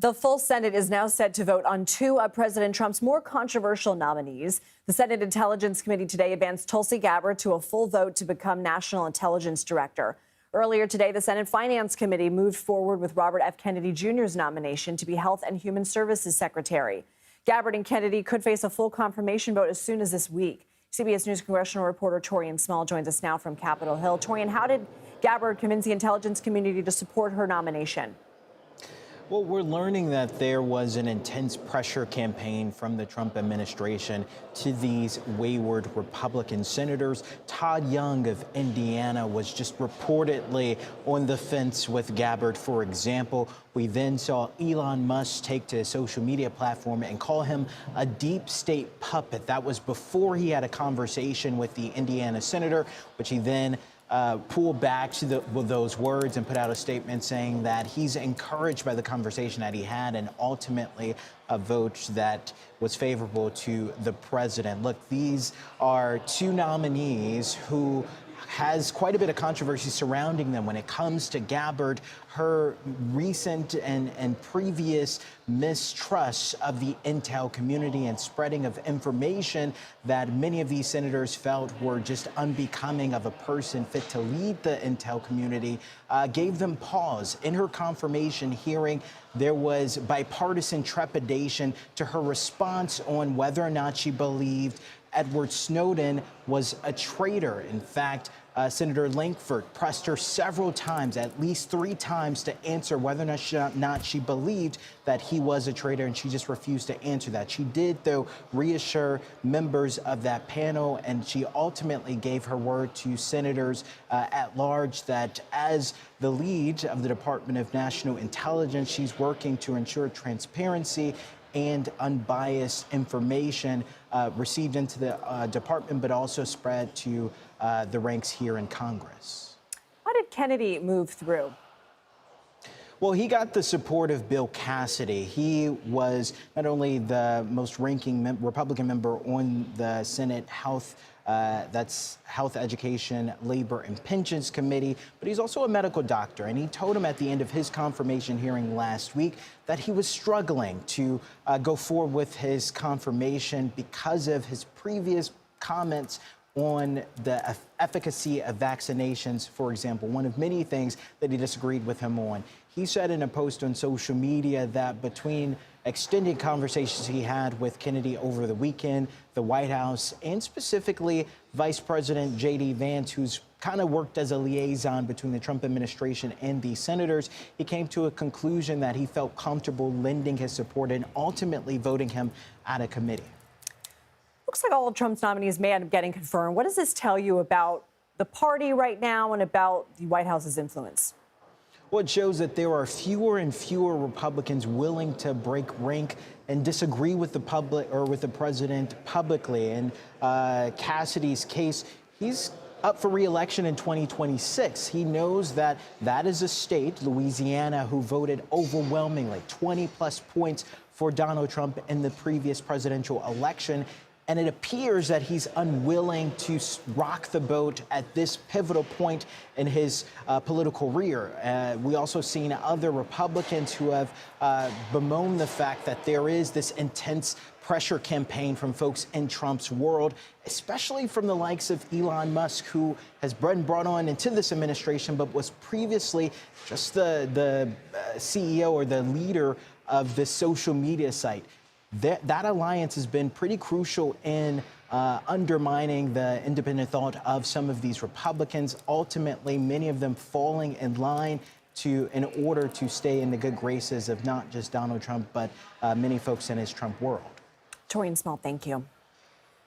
The full Senate is now set to vote on two of President Trump's more controversial nominees. The Senate Intelligence Committee today advanced Tulsi Gabbard to a full vote to become National Intelligence Director. Earlier today, the Senate Finance Committee moved forward with Robert F. Kennedy Jr.'s nomination to be Health and Human Services Secretary. Gabbard and Kennedy could face a full confirmation vote as soon as this week. CBS News congressional reporter Taurean Small joins us now from Capitol Hill. Taurean, how did Gabbard convince the intelligence community to support her nomination? Well, we're learning that there was an intense pressure campaign from the Trump administration to these wayward Republican senators. Todd Young of Indiana was just reportedly on the fence with Gabbard, for example. We then saw Elon Musk take to his social media platform and call him a deep state puppet. That was before he had a conversation with the Indiana senator, which he then pulled back to those words and put out a statement saying that he's encouraged by the conversation that he had and ultimately a vote that was favorable to the president. Look, these are two nominees who has quite a bit of controversy surrounding them when it comes to Gabbard. Her recent and previous mistrust of the intel community and spreading of information that many of these senators felt were just unbecoming of a person fit to lead the intel community gave them pause. In her confirmation hearing, there was bipartisan trepidation to her response on whether or not she believed Edward Snowden was a traitor. In fact, Senator Lankford pressed her several times, at least 3 times, to answer whether or not she believed that he was a traitor, and she just refused to answer that. She did, though, reassure members of that panel, and she ultimately gave her word to senators at large that as the lead of the Department of National Intelligence, she's working to ensure transparency and unbiased information received into the department, but also spread to the ranks here in Congress. How did Kennedy move through? Well, he got the support of Bill Cassidy. He was not only the most ranking Republican member on the Senate Health Education, Labor, and Pensions Committee, but he's also a medical doctor. And he told him at the end of his confirmation hearing last week that he was struggling to go forward with his confirmation because of his previous comments on the efficacy of vaccinations, for example, one of many things that he disagreed with him on. He said in a post on social media that between extended conversations he had with Kennedy over the weekend, the White House, and specifically Vice President J.D. Vance, who's kind of worked as a liaison between the Trump administration and the senators, he came to a conclusion that he felt comfortable lending his support and ultimately voting him out of committee. Looks like all of Trump's nominees may end up getting confirmed. What does this tell you about the party right now and about the White House's influence? Well, it shows that there are fewer and fewer Republicans willing to break rank and disagree with the public or with the president publicly. In Cassidy's case, he's up for re-election in 2026. He knows that that is a state, Louisiana, who voted overwhelmingly, 20-plus points for Donald Trump in the previous presidential election. And it appears that he's unwilling to rock the boat at this pivotal point in his political career. We also seen other Republicans who have bemoaned the fact that there is this intense pressure campaign from folks in Trump's world, especially from the likes of Elon Musk, who has been brought on into this administration, but was previously just the CEO or the leader of this social media site. That alliance has been pretty crucial in undermining the independent thought of some of these Republicans, ultimately many of them falling in line in order to stay in the good graces of not just Donald Trump, but many folks in his Trump world. Taurean Small, thank you.